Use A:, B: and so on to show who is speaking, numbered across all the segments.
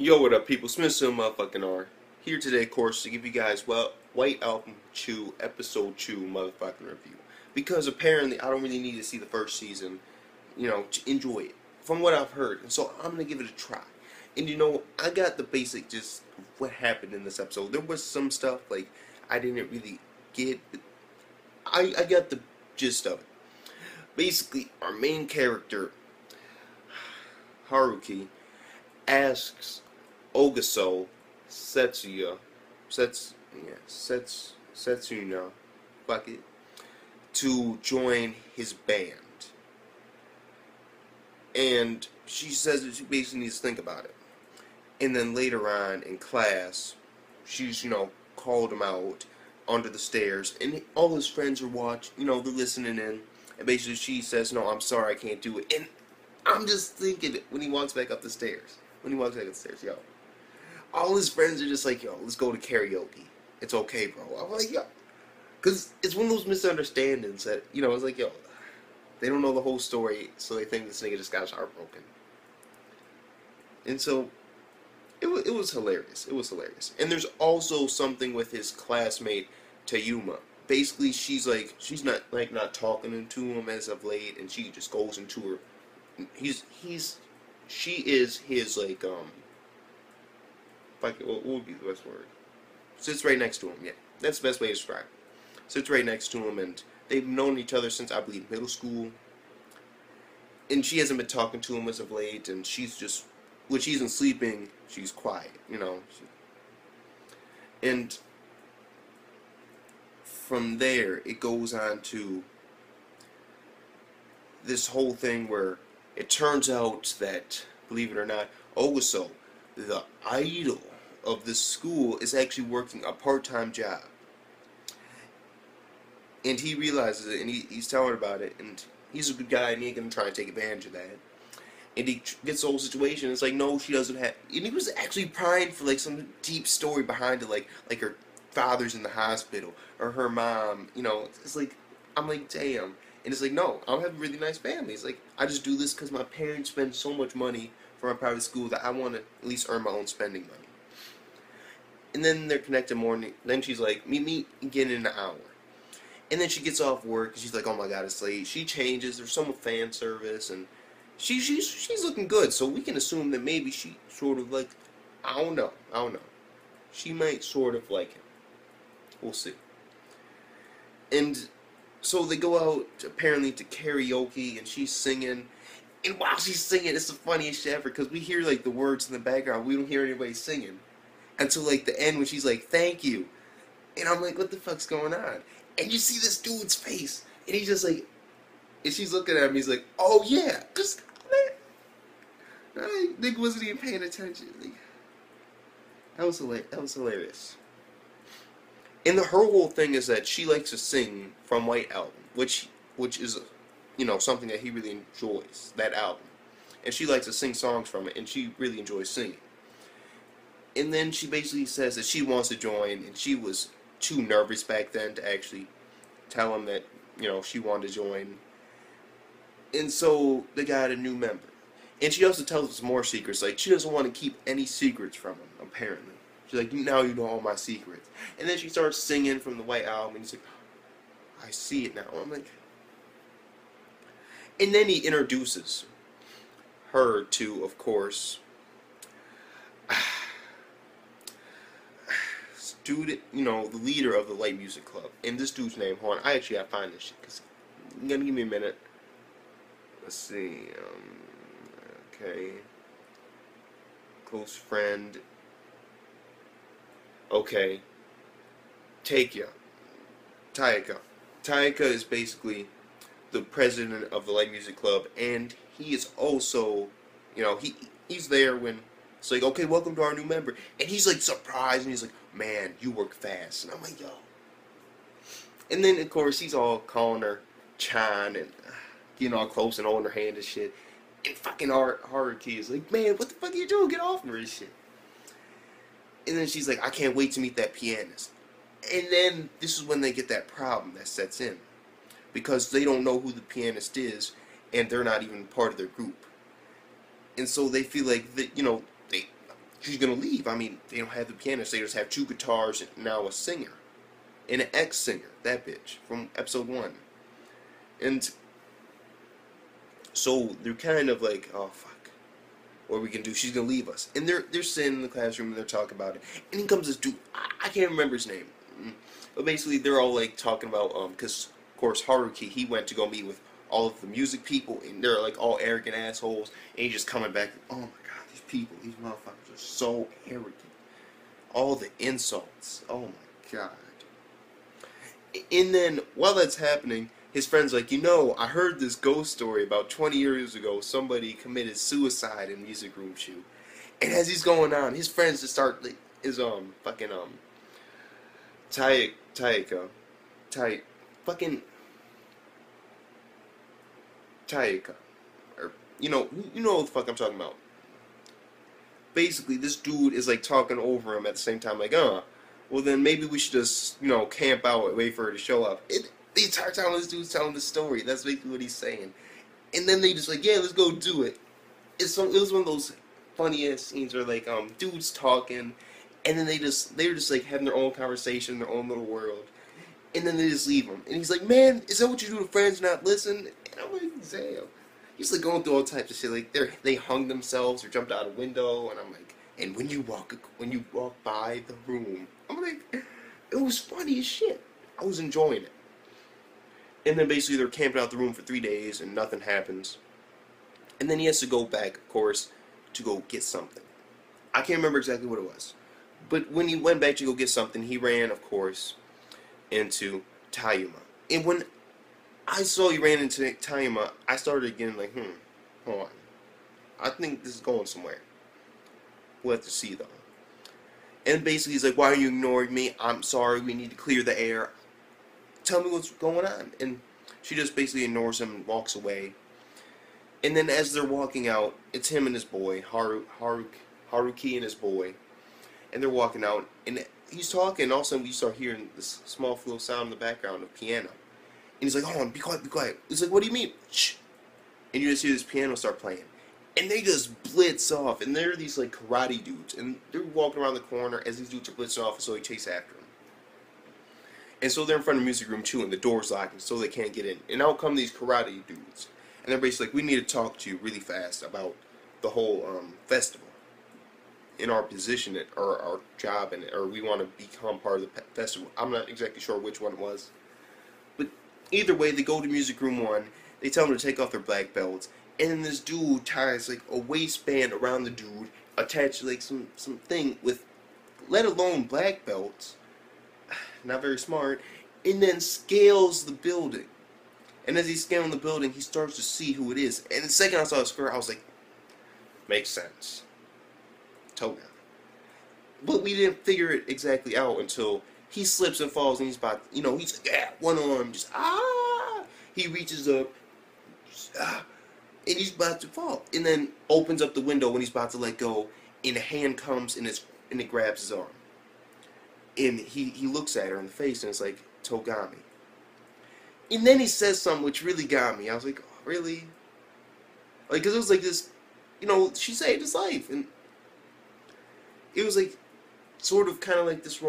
A: Yo, what up, people? Smith Still Motherfucking R. Here today, of course, to give you guys, well, White Album Chew, Episode 2 motherfucking review. Because apparently, I don't really need to see the first season, to enjoy it. From what I've heard. And so, I'm gonna give it a try. And I got the basic just what happened in this episode. There was some stuff, like, I didn't really get, but I got the gist of it. Basically, our main character, Haruki, asks Ogaso Setsuna, fuck it, to join his band. And she says that she basically needs to think about it. And then later on in class, she's, called him out under the stairs, and all his friends are watching, they're listening in. And basically she says, no, I'm sorry, I can't do it. And I'm just thinking, when he walks back up the stairs, yo, all his friends are just like, yo, let's go to karaoke. It's okay, bro. I'm like, yo. Because it's one of those misunderstandings that, it's like, yo, they don't know the whole story, so they think this nigga just got heartbroken. And so, it was hilarious. It was hilarious. And there's also something with his classmate, Tayuma. Basically, she's not talking to him as of late, and she just goes into her. She is his, what would be the best word? Sits right next to him, yeah. That's the best way to describe it. Sits right next to him, and they've known each other since, I believe, middle school. And she hasn't been talking to him as of late, and she's just, when she isn't sleeping, she's quiet, And from there, it goes on to this whole thing where it turns out that, believe it or not, Ogaso, the idol of this school, is actually working a part-time job. And he realizes it, and he's telling her about it, and he's a good guy, and he ain't gonna try and take advantage of that. And he gets the whole situation, and it's like, no, she doesn't have, and he was actually prying for, some deep story behind it, like her father's in the hospital, or her mom, it's like, I'm like, damn. And it's like, no, I have a really nice family. It's like, I just do this because my parents spend so much money for my private school that I want to at least earn my own spending money. And then they're connected more, and then she's like, meet me again in an hour. And then she gets off work, and she's like, oh my god, it's late. She changes, there's some fan service, and she's looking good, so we can assume that maybe she sort of I don't know. She might sort of like him. We'll see. And so they go out, apparently, to karaoke, and she's singing. And while she's singing, it's the funniest shit ever, because we hear, the words in the background. We don't hear anybody singing. Until, the end, when she's like, thank you. And I'm like, what the fuck's going on? And you see this dude's face, and he's just like, and she's looking at him, he's like, oh yeah, just, I nigga wasn't even paying attention. That was hilarious. And her whole thing is that she likes to sing from White Album, which is, something that he really enjoys, that album. And she likes to sing songs from it, and she really enjoys singing. And then she basically says that she wants to join, and she was too nervous back then to actually tell him that, she wanted to join. And so they got a new member. And she also tells us more secrets. She doesn't want to keep any secrets from him, apparently. She's like, now you know all my secrets. And then she starts singing from the White Album, and he's like, I see it now. I'm like... And then he introduces her to, of course, dude, the leader of the Light Music Club. And this dude's name, hold on, I actually gotta find this shit, because you're gonna give me a minute. Let's see, okay. Close friend. Okay. Taika. Taika is basically the president of the Light Music Club, and he is also, he's there when it's like, okay, welcome to our new member. And he's surprised, and he's like, man, you work fast. And I'm like, yo. And then, of course, he's all calling her Chan and getting all close and holding her hand and shit. And fucking Haruki is like, man, what the fuck are you doing? Get off me and shit. And then she's like, I can't wait to meet that pianist. And then this is when they get that problem that sets in. Because they don't know who the pianist is, and they're not even part of their group. And so they feel like that, she's gonna leave. I mean, they don't have the pianist. They just have two guitars and now a singer, and an ex-singer, that bitch from episode 1. And so they're kind of like, oh fuck, what we can do? She's gonna leave us. And they're sitting in the classroom and they're talking about it. And in comes this dude. I can't remember his name, but basically they're all like talking about because of course Haruki, he went to go meet with all of the music people, and they're like all arrogant assholes. And he's just coming back. Oh my god, these people, these motherfuckers are so arrogant. All the insults. Oh my god. And then while that's happening, his friend's like, I heard this ghost story about 20 years ago. Somebody committed suicide in music room shoe. And as he's going on, his friends just start like fucking Taika, or you know what the fuck I'm talking about. Basically, this dude is like talking over him at the same time, like, well then maybe we should just camp out and wait for her to show up. The entire time this dude's telling the story, that's basically what he's saying. And then they just like, yeah, let's go do it. It was one of those funniest scenes where like dudes talking, and then they're just like having their own conversation, their own little world, and then they just leave him. And he's like, man, is that what you do to friends, not listen? And I'm like, damn. He's like going through all types of shit, like they hung themselves or jumped out a window, and I'm like, and when you walk by the room, I'm like, it was funny as shit. I was enjoying it. And then basically they're camping out the room for 3 days and nothing happens. And then he has to go back, of course, to go get something. I can't remember exactly what it was. But when he went back to go get something, he ran, of course, into Tayuma. And when I saw he ran into Tayuma, I started again like, hold on. I think this is going somewhere. We'll have to see, though. And basically he's like, why are you ignoring me? I'm sorry, we need to clear the air. Tell me what's going on. And she just basically ignores him and walks away. And then as they're walking out, it's him and his boy, Haruki and his boy. And they're walking out, and he's talking, and all of a sudden we start hearing this small little sound in the background of piano. And he's like, hold on, be quiet, be quiet. He's like, what do you mean? Shh. And you just hear this piano start playing. And they just blitz off, and they're these like karate dudes, and they're walking around the corner as these dudes are blitzing off, so he chases after them. And so they're in front of the music room too, and the door's locked, so they can't get in. And out come these karate dudes, and they're basically like, we need to talk to you really fast about the whole festival, in our position, or our job, or we want to become part of the festival. I'm not exactly sure which one it was, but either way, they go to music room 1. They tell them to take off their black belts, and then this dude ties like a waistband around the dude, attached to like some thing with, let alone black belts. Not very smart. And then scales the building. And as he's scaling the building, he starts to see who it is. And the second I saw the square, I was like, makes sense. Toga. But we didn't figure it exactly out until he slips and falls, and he's about, he's like, yeah, one arm, just, He reaches up, just, and he's about to fall. And then opens up the window when he's about to let go, and a hand comes and it grabs his arm. And he looks at her in the face, and it's like, Togami. And then he says something which really got me. I was like, oh, really? Like, because it was like this, she saved his life. And it was like, sort of kind of like this,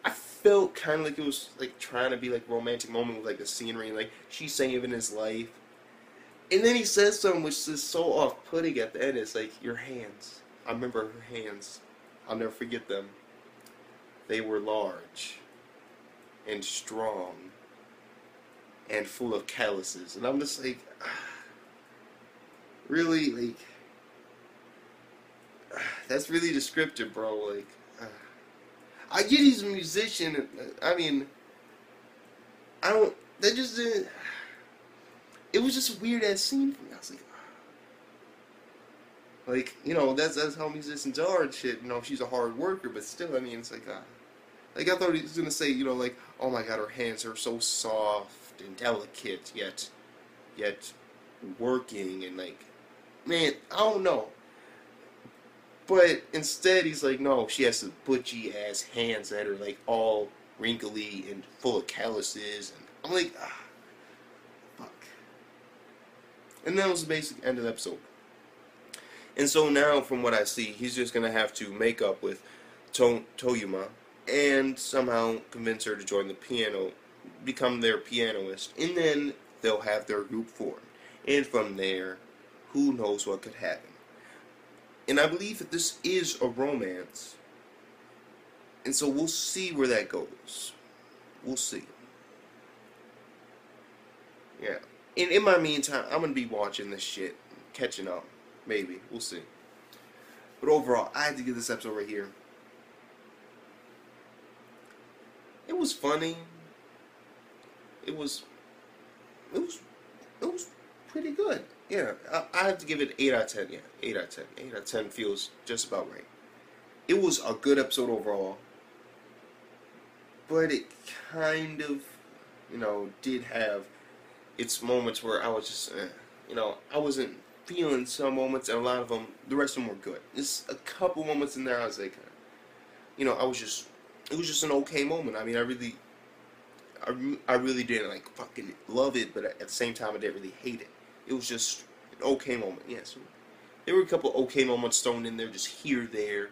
A: I felt kind of like it was like trying to be like a romantic moment with like the scenery, and like she's saving his life. And then he says something which is so off-putting at the end. It's like, your hands. I remember her hands. I'll never forget them. They were large and strong and full of calluses. And I'm just like, really? Like, that's really descriptive, bro. Like, I get he's a musician. I mean, that just didn't, it was just a weird-ass scene for me. I was like, that's how musicians are and shit. She's a hard worker, but still, I mean, it's like, I thought he was gonna say, like, oh my god, her hands are so soft and delicate, yet working, and like, man, I don't know. But instead, he's like, no, she has some butchy ass hands that are like all wrinkly and full of calluses, and I'm like, fuck. And that was the basic end of the episode. And so now, from what I see, he's just gonna have to make up with Toyuma and somehow convince her to join the piano, become their pianist, and then they'll have their group formed. And from there, who knows what could happen. And I believe that this is a romance. And so we'll see where that goes. We'll see. Yeah. And in my meantime, I'm going to be watching this shit. Catching up. Maybe. We'll see. But overall, I had to give this episode right here. It was funny. It was pretty good. Yeah, I have to give it 8 out of 10. Yeah, 8 out of 10. 8 out of 10 feels just about right. It was a good episode overall, but it kind of, did have its moments where I was just, I wasn't feeling some moments, and a lot of them, the rest of them were good. There's a couple moments in there I was like, it was just an okay moment. I mean, I really didn't like fucking love it, but at the same time, I didn't really hate it. It was just an okay moment. Yes, there were a couple okay moments thrown in there, just here, there.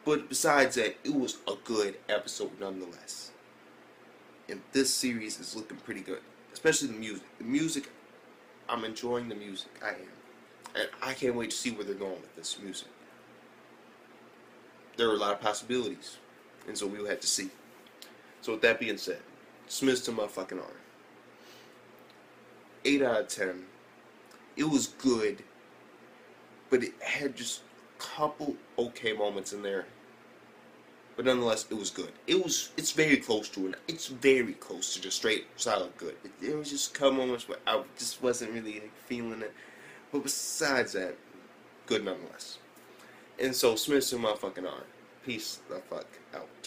A: But besides that, it was a good episode nonetheless. And this series is looking pretty good, especially the music. The music, I'm enjoying the music. I am, and I can't wait to see where they're going with this music. There are a lot of possibilities, and so we'll have to see. So with that being said, Smiths to my fucking arm. 8 out of 10. It was good, but it had just a couple okay moments in there. But nonetheless, it was good. It's very close to it. It's very close to just straight solid good. It was just a couple moments where I just wasn't really feeling it. But besides that, good nonetheless. And so Smiths to my fucking arm. Peace the fuck out.